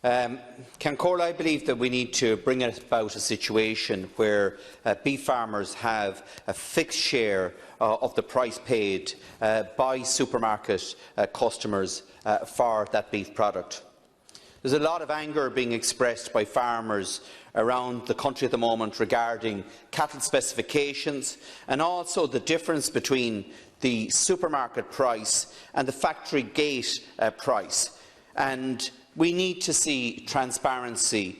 Cancora, I believe that we need to bring about a situation where beef farmers have a fixed share of the price paid by supermarket customers for that beef product. There is a lot of anger being expressed by farmers around the country at the moment regarding cattle specifications and also the difference between the supermarket price and the factory gate price. And we need to see transparency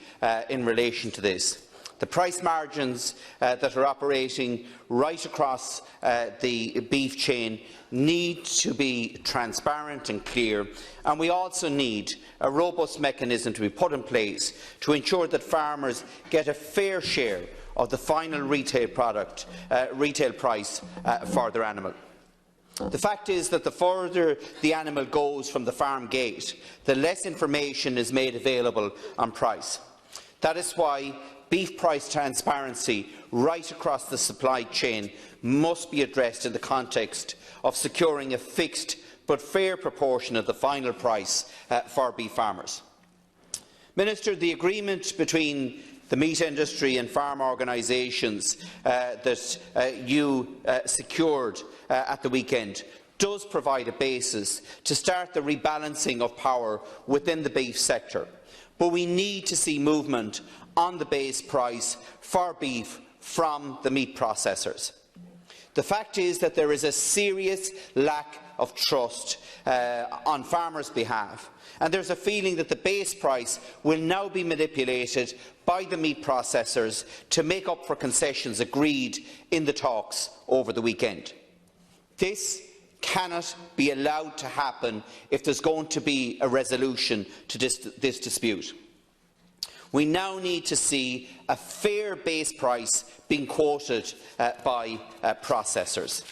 in relation to this. The price margins that are operating right across the beef chain need to be transparent and clear, and we also need a robust mechanism to be put in place to ensure that farmers get a fair share of the final retail price for their animal. The fact is that the further the animal goes from the farm gate, the less information is made available on price. That is why beef price transparency right across the supply chain must be addressed in the context of securing a fixed but fair proportion of the final price for beef farmers. Minister, the agreement between the meat industry and farm organisations that you secured at the weekend does provide a basis to start the rebalancing of power within the beef sector. But we need to see movement on the base price for beef from the meat processors. The fact is that there is a serious lack of trust on farmers' behalf, and there is a feeling that the base price will now be manipulated by the meat processors to make up for concessions agreed in the talks over the weekend. This cannot be allowed to happen if there is going to be a resolution to this dispute. We now need to see a fair base price being quoted by processors.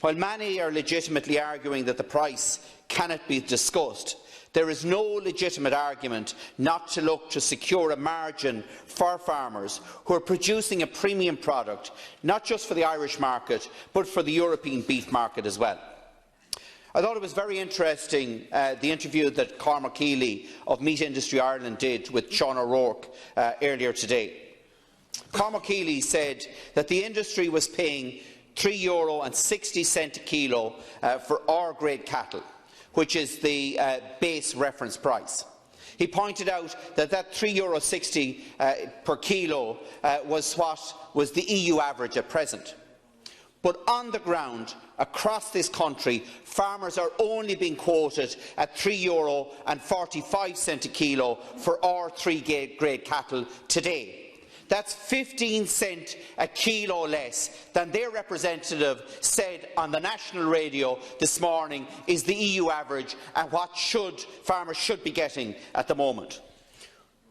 While many are legitimately arguing that the price cannot be discussed, there is no legitimate argument not to look to secure a margin for farmers who are producing a premium product, not just for the Irish market, but for the European beef market as well. I thought it was very interesting the interview that Cormac Healy of Meat Industry Ireland did with Sean O'Rourke earlier today. Cormac Healy said that the industry was paying €3.60 a kilo for R-grade cattle, which is the base reference price. He pointed out that that €3.60 per kilo was what was the EU average at present. But on the ground, across this country, farmers are only being quoted at €3.45 a kilo for R3 grade cattle today. That's 15 cents a kilo less than their representative said on the national radio this morning is the EU average and what farmers should be getting at the moment.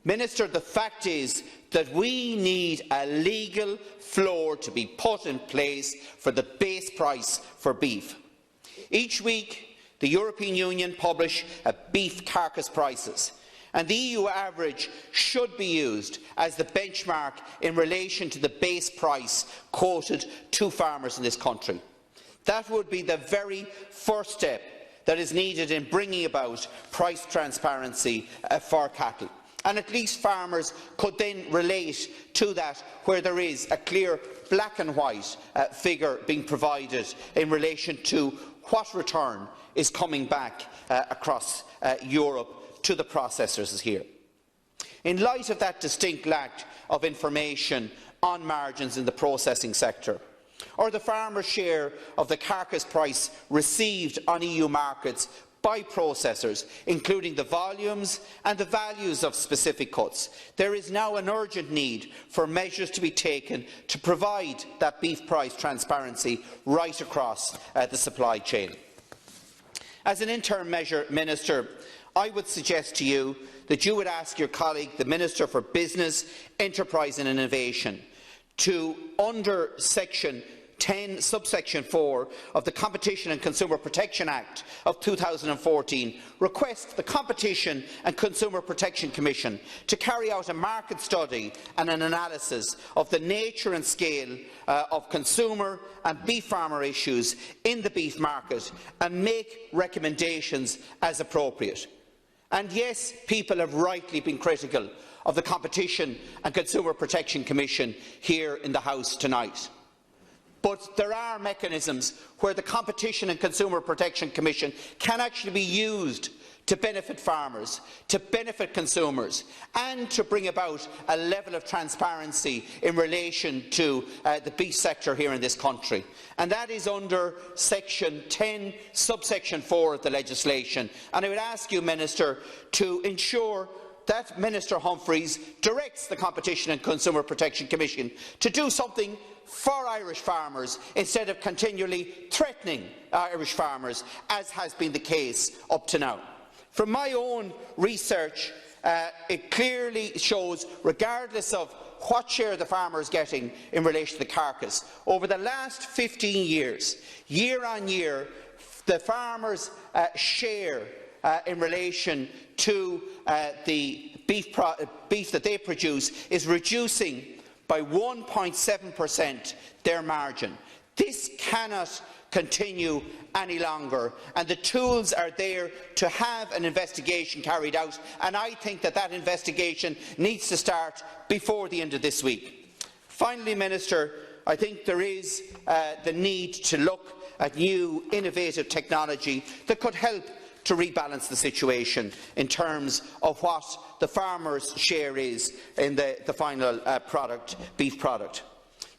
Minister, the fact is that we need a legal floor to be put in place for the base price for beef. Each week, the European Union publish beef carcass prices, and the EU average should be used as the benchmark in relation to the base price quoted to farmers in this country. That would be the very first step that is needed in bringing about price transparency for cattle. And at least farmers could then relate to that where there is a clear black and white figure being provided in relation to what return is coming back across Europe to the processors here. In light of that distinct lack of information on margins in the processing sector, or the farmer's share of the carcass price received on EU markets by processors, including the volumes and the values of specific cuts, there is now an urgent need for measures to be taken to provide that beef price transparency right across the supply chain. As an interim measure, Minister, I would suggest to you that you would ask your colleague, the Minister for Business, Enterprise and Innovation, to, under Section 10, subsection 4 of the Competition and Consumer Protection Act of 2014, request the Competition and Consumer Protection Commission to carry out a market study and an analysis of the nature and scale of consumer and beef farmer issues in the beef market and make recommendations as appropriate. And yes, people have rightly been critical of the Competition and Consumer Protection Commission here in the House tonight. But there are mechanisms where the Competition and Consumer Protection Commission can actually be used to benefit farmers, to benefit consumers, and to bring about a level of transparency in relation to the beef sector here in this country. And that is under Section 10, subsection 4 of the legislation. And I would ask you, Minister, to ensure that Minister Humphreys directs the Competition and Consumer Protection Commission to do something for Irish farmers instead of continually threatening Irish farmers, as has been the case up to now. From my own research, it clearly shows, regardless of what share the farmer is getting in relation to the carcass, over the last 15 years, year on year, the farmers' share in relation to the beef that they produce is reducing by 1.7% their margin. This cannot continue any longer, and the tools are there to have an investigation carried out, and I think that that investigation needs to start before the end of this week. Finally, Minister, I think there is the need to look at new innovative technology that could help to rebalance the situation in terms of what the farmer's share is in the final beef product.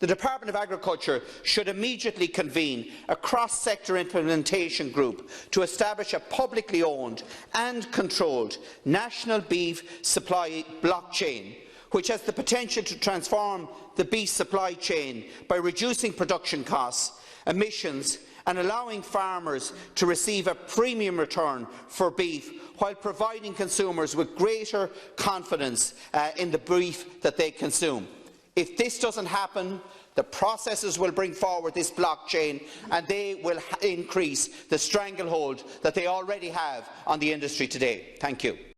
The Department of Agriculture should immediately convene a cross-sector implementation group to establish a publicly owned and controlled national beef supply blockchain, which has the potential to transform the beef supply chain by reducing production costs, emissions, and allowing farmers to receive a premium return for beef, while providing consumers with greater confidence in the beef that they consume. If this does not happen, the processors will bring forward this blockchain, and they will increase the stranglehold that they already have on the industry today. Thank you.